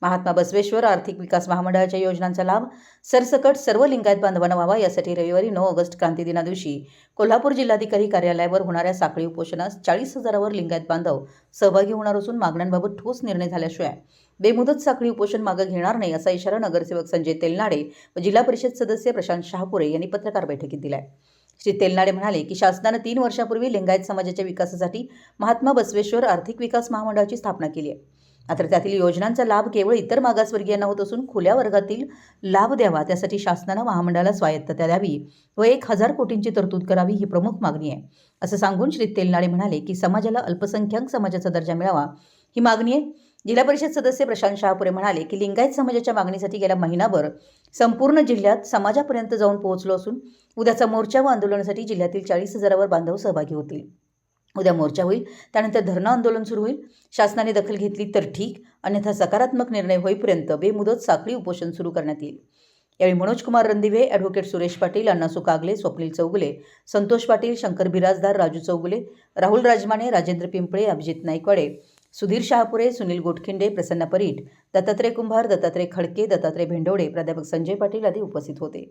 महात्मा बसवेश्वर आर्थिक विकास महामंडळाच्या योजनांचा लाभ सरसकट सर्व लिंगायत बांधवांना व्हावा यासाठी रविवारी 9 ऑगस्ट क्रांती दिना दिवशी कोल्हापूर जिल्हाधिकारी कार्यालयावर होणाऱ्या साखळी उपोषणास 40,000वर लिंगायत बांधव सहभागी होणार असून मागण्यांबाबत ठोस निर्णय झाल्याशिवाय बेमुदत साखळी उपोषण मागे घेणार नाही असा इशारा नगरसेवक संजय तेलनाडे व जिल्हा परिषद सदस्य प्रशांत शहापुरे यांनी पत्रकार बैठकीत दिलाय। श्री तेलनाडे म्हणाले की शासनाने 3 वर्षापूर्वी लिंगायत समाजाच्या विकासासाठी महात्मा बसवेश्वर आर्थिक विकास महामंडळाची स्थापना केली आहे। मात्र त्यातील योजनांचा लाभ केवळ इतर मागासवर्गीयांना होत असून खुल्या वर्गातील लाभ द्यावा त्यासाठी शासनाने महामंडळाला स्वायत्तता द्यावी व 1,000 कोटींची तरतूद करावी ही प्रमुख मागणी आहे असं सांगून श्री तेलनाडे म्हणाले की समाजाला अल्पसंख्याक समाजाचा दर्जा मिळावा ही मागणी आहे। जिल्हा परिषद सदस्य प्रशांत शहापुरे म्हणाले की लिंगायत समाजाच्या मागणीसाठी गेल्या महिनाभर संपूर्ण जिल्ह्यात समाजापर्यंत जाऊन पोहोचलो असून उद्याचा मोर्चा व आंदोलनासाठी जिल्ह्यातील 40,000वर बांधव सहभागी होतील। उद्या मोर्चा होईल, त्यानंतर धरणं आंदोलन सुरू होईल। शासनाने दखल घेतली तर ठीक, अन्यथा सकारात्मक निर्णय होईपर्यंत बेमुदत साखळी उपोषण सुरू करण्यात येईल। यावेळी मनोज कुमार रणदिवे, ॲडव्होकेट सुरेश पाटील, अण्णासू कागले, स्वप्नील चौगुले, संतोष पाटील, शंकर बिराजदार, राजू चौगुले, राहुल राजमाने, राजेंद्र पिंपळे, अभिजित नाईकवाडे, सुधीर शहापुरे, सुनील गोटखिंडे, प्रसन्न परीट, दत्तात्रय कुंभार, दत्तात्रय खडके, दत्तात्रय भेंडोडे, प्राध्यापक संजय पाटील आदी उपस्थित होते।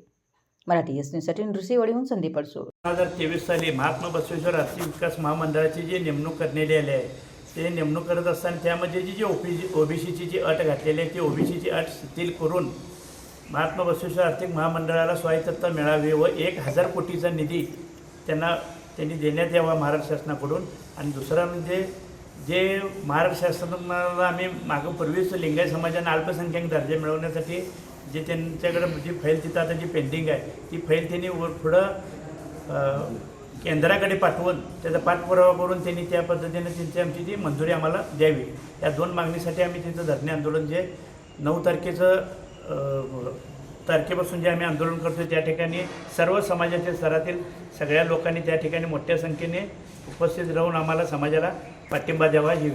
मराठी एस न्यूजसाठी नृसिंहवाडीहून संदीप अडसूळ। 2023 साली महात्मा बसवेश्वर आर्थिक विकास महामंडळाची जी नेमणूक करण्यात आली आहे ते नेमणूक करत असताना त्यामध्ये जी ओबीसीची जी अट घातलेली आहे ती ओबीसीची अट शिथिल करून महात्मा बसवेश्वर आर्थिक महामंडळाला स्वायत्तता मिळावी व 1,000 कोटीचा निधी त्यांनी देण्यात यावा महाराष्ट्र शासनाकडून। आणि दुसरा म्हणजे जे महाराष्ट्र शासनाला आम्ही मागं पूर्वीच लिंगायत समाजाने अल्पसंख्याक दर्जा मिळवण्यासाठी जे त्यांच्याकडे जी फाईल तिथं आता जी पेंडिंग आहे ती फाईल त्यांनी पुढं केंद्राकडे पाठवून त्याचा पाठपुरावा करून त्यांनी त्या पद्धतीने त्यांची आमची जी मंजुरी आम्हाला द्यावी या 2 मागणीसाठी आम्ही त्यांचं धरणे आंदोलन जे 9 तारखेपासून जे आम्ही आंदोलन करतो त्या ठिकाणी सर्व समाजाच्या स्तरातील सगळ्या लोकांनी त्या ठिकाणी मोठ्या संख्येने उपस्थित राहून आम्हाला समाजाला पाठिंबा द्यावा ही